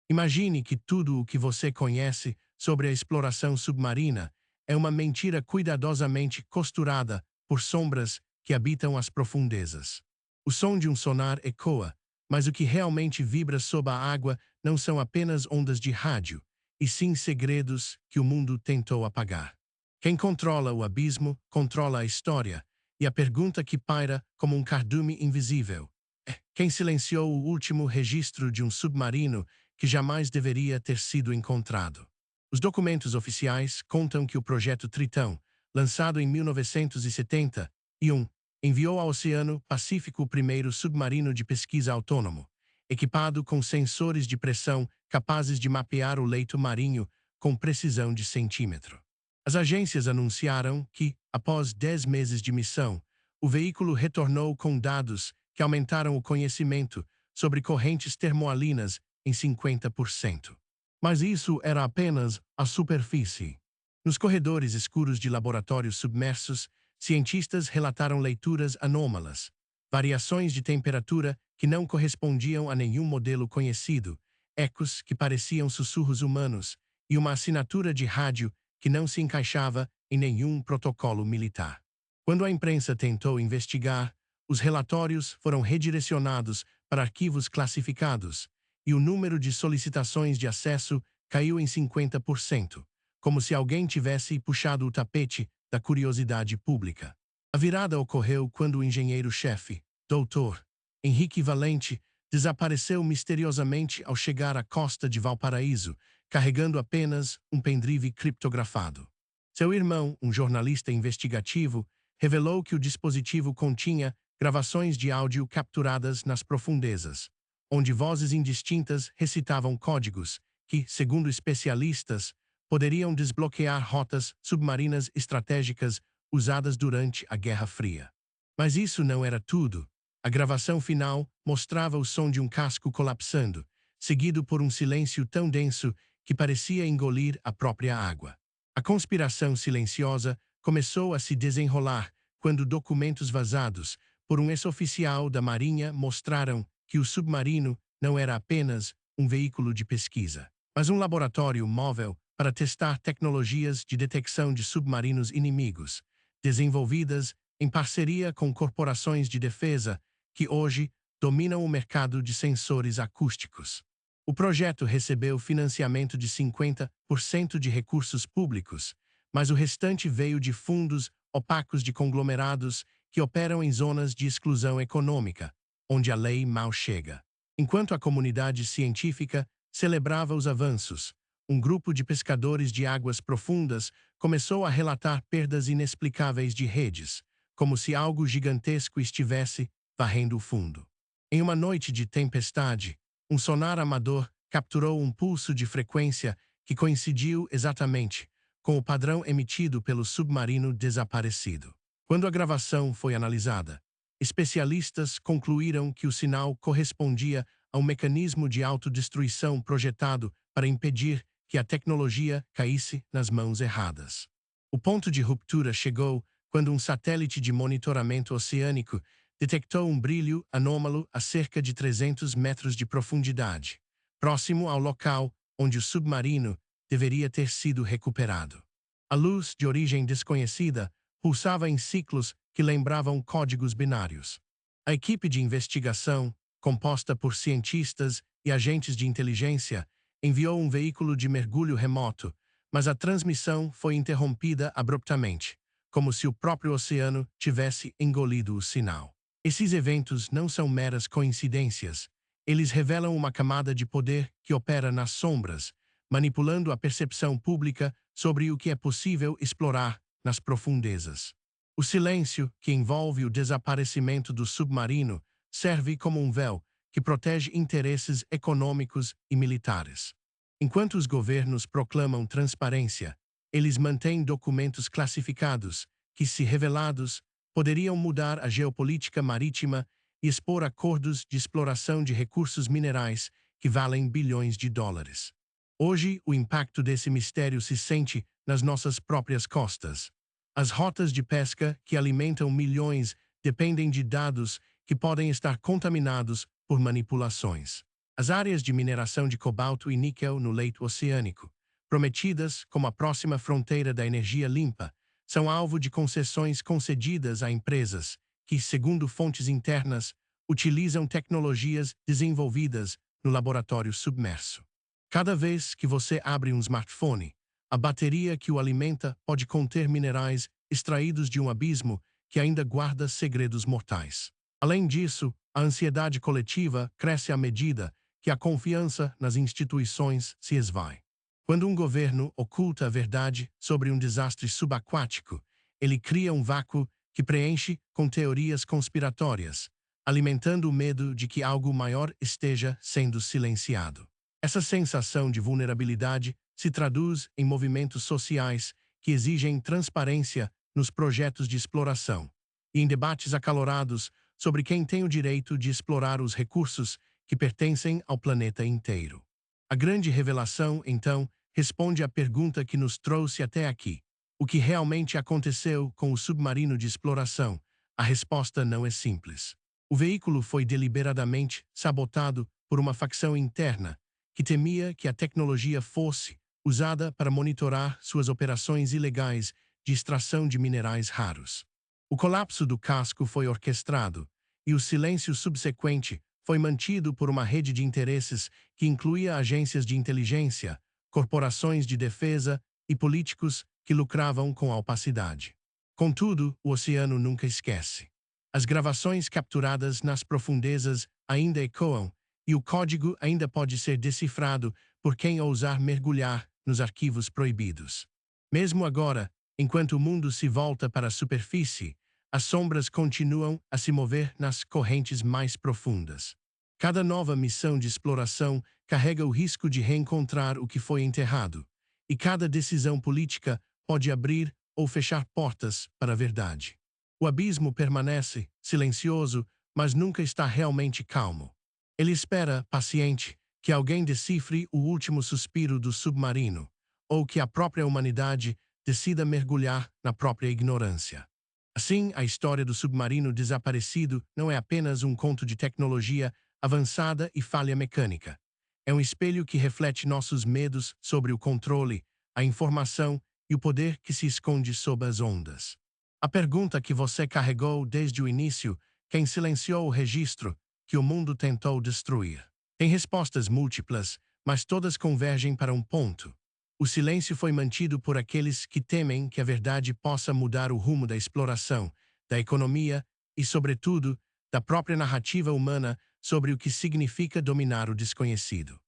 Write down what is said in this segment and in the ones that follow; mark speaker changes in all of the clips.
Speaker 1: Imagine que tudo o que você conhece sobre a exploração submarina é uma mentira cuidadosamente costurada por sombras que habitam as profundezas. O som de um sonar ecoa, mas o que realmente vibra sob a água não são apenas ondas de rádio, e sim segredos que o mundo tentou apagar. Quem controla o abismo, controla a história, e a pergunta que paira como um cardume invisível é: quem silenciou o último registro de um submarino que jamais deveria ter sido encontrado? Os documentos oficiais contam que o projeto Tritão, lançado em 1971, enviou ao Oceano Pacífico o primeiro submarino de pesquisa autônomo, equipado com sensores de pressão capazes de mapear o leito marinho com precisão de centímetro. As agências anunciaram que, após 10 meses de missão, o veículo retornou com dados que aumentaram o conhecimento sobre correntes termoalinas em 50%. Mas isso era apenas a superfície. Nos corredores escuros de laboratórios submersos, cientistas relataram leituras anômalas, variações de temperatura que não correspondiam a nenhum modelo conhecido, ecos que pareciam sussurros humanos e uma assinatura de rádio que não se encaixava em nenhum protocolo militar. Quando a imprensa tentou investigar, os relatórios foram redirecionados para arquivos classificados e o número de solicitações de acesso caiu em 50%, como se alguém tivesse puxado o tapete da curiosidade pública. A virada ocorreu quando o engenheiro-chefe, Dr. Henrique Valente, desapareceu misteriosamente ao chegar à costa de Valparaíso, carregando apenas um pendrive criptografado. Seu irmão, um jornalista investigativo, revelou que o dispositivo continha gravações de áudio capturadas nas profundezas, onde vozes indistintas recitavam códigos que, segundo especialistas, poderiam desbloquear rotas submarinas estratégicas usadas durante a Guerra Fria. Mas isso não era tudo. A gravação final mostrava o som de um casco colapsando, seguido por um silêncio tão denso que parecia engolir a própria água. A conspiração silenciosa começou a se desenrolar quando documentos vazados por um ex-oficial da Marinha mostraram que o submarino não era apenas um veículo de pesquisa, mas um laboratório móvel para testar tecnologias de detecção de submarinos inimigos, desenvolvidas em parceria com corporações de defesa que hoje dominam o mercado de sensores acústicos. O projeto recebeu financiamento de 50% de recursos públicos, mas o restante veio de fundos opacos de conglomerados que operam em zonas de exclusão econômica, onde a lei mal chega. Enquanto a comunidade científica celebrava os avanços, um grupo de pescadores de águas profundas começou a relatar perdas inexplicáveis de redes, como se algo gigantesco estivesse varrendo o fundo. Em uma noite de tempestade, um sonar amador capturou um pulso de frequência que coincidiu exatamente com o padrão emitido pelo submarino desaparecido. Quando a gravação foi analisada, especialistas concluíram que o sinal correspondia a um mecanismo de autodestruição projetado para impedir que a tecnologia caísse nas mãos erradas. O ponto de ruptura chegou quando um satélite de monitoramento oceânico detectou um brilho anômalo a cerca de 300 metros de profundidade, próximo ao local onde o submarino deveria ter sido recuperado. A luz, de origem desconhecida, pulsava em ciclos que lembravam códigos binários. A equipe de investigação, composta por cientistas e agentes de inteligência, enviou um veículo de mergulho remoto, mas a transmissão foi interrompida abruptamente, como se o próprio oceano tivesse engolido o sinal. Esses eventos não são meras coincidências. Eles revelam uma camada de poder que opera nas sombras, manipulando a percepção pública sobre o que é possível explorar nas profundezas. O silêncio que envolve o desaparecimento do submarino serve como um véu que protege interesses econômicos e militares. Enquanto os governos proclamam transparência, eles mantêm documentos classificados que, se revelados, poderiam mudar a geopolítica marítima e expor acordos de exploração de recursos minerais que valem bilhões de dólares. Hoje, o impacto desse mistério se sente nas nossas próprias costas. As rotas de pesca que alimentam milhões dependem de dados que podem estar contaminados por manipulações. As áreas de mineração de cobalto e níquel no leito oceânico, prometidas como a próxima fronteira da energia limpa, são alvo de concessões concedidas a empresas que, segundo fontes internas, utilizam tecnologias desenvolvidas no laboratório submerso. Cada vez que você abre um smartphone, a bateria que o alimenta pode conter minerais extraídos de um abismo que ainda guarda segredos mortais. Além disso, a ansiedade coletiva cresce à medida que a confiança nas instituições se esvai. Quando um governo oculta a verdade sobre um desastre subaquático, ele cria um vácuo que preenche com teorias conspiratórias, alimentando o medo de que algo maior esteja sendo silenciado. Essa sensação de vulnerabilidade se traduz em movimentos sociais que exigem transparência nos projetos de exploração e em debates acalorados sobre quem tem o direito de explorar os recursos que pertencem ao planeta inteiro. A grande revelação, então, responde à pergunta que nos trouxe até aqui. O que realmente aconteceu com o submarino de exploração? A resposta não é simples. O veículo foi deliberadamente sabotado por uma facção interna que temia que a tecnologia fosse usada para monitorar suas operações ilegais de extração de minerais raros. O colapso do casco foi orquestrado, e o silêncio subsequente foi mantido por uma rede de interesses que incluía agências de inteligência, corporações de defesa e políticos que lucravam com a opacidade. Contudo, o oceano nunca esquece. As gravações capturadas nas profundezas ainda ecoam, e o código ainda pode ser decifrado por quem ousar mergulhar nos arquivos proibidos. Mesmo agora, enquanto o mundo se volta para a superfície, as sombras continuam a se mover nas correntes mais profundas. Cada nova missão de exploração carrega o risco de reencontrar o que foi enterrado, e cada decisão política pode abrir ou fechar portas para a verdade. O abismo permanece silencioso, mas nunca está realmente calmo. Ele espera, paciente, que alguém decifre o último suspiro do submarino, ou que a própria humanidade decida mergulhar na própria ignorância. Assim, a história do submarino desaparecido não é apenas um conto de tecnologia avançada e falha mecânica. É um espelho que reflete nossos medos sobre o controle, a informação e o poder que se esconde sob as ondas. A pergunta que você carregou desde o início, quem silenciou o registro que o mundo tentou destruir? Tem respostas múltiplas, mas todas convergem para um ponto. O silêncio foi mantido por aqueles que temem que a verdade possa mudar o rumo da exploração, da economia e, sobretudo, da própria narrativa humana sobre o que significa dominar o desconhecido.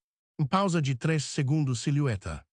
Speaker 1: Pausa de 3 segundos silhueta.